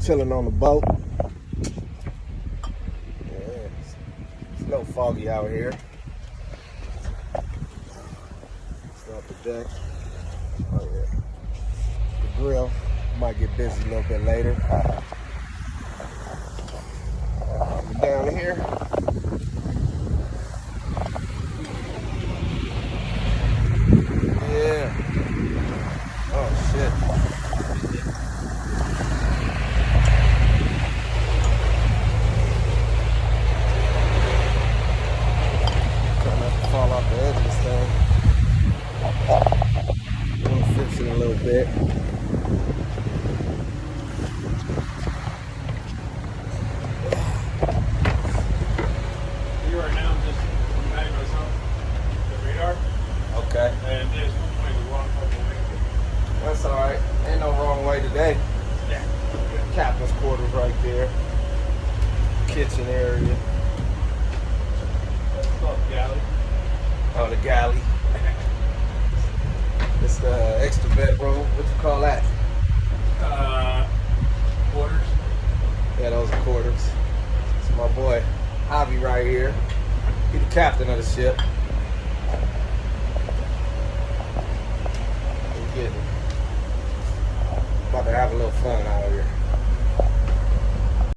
chilling on the boat. Yeah, it's a little foggy out here. Start the deck. Oh yeah. The grill might get busy a little bit later. Down here. Yeah. Oh shit. Trying not to fall off the edge of this thing. I'm gonna fix it a little bit. You right now just reminding myself the radar. Okay. And there's one way, the wrong fucking way. That's alright. Ain't no wrong way today. Yeah. Captain's quarters right there. Kitchen area. That's called the galley. Oh, the galley. It's the extra bedroom. What you call that? Quarters. Yeah, those are quarters. It's my boy Javi right here. He the captain of the ship. We getting about to have a little fun out here.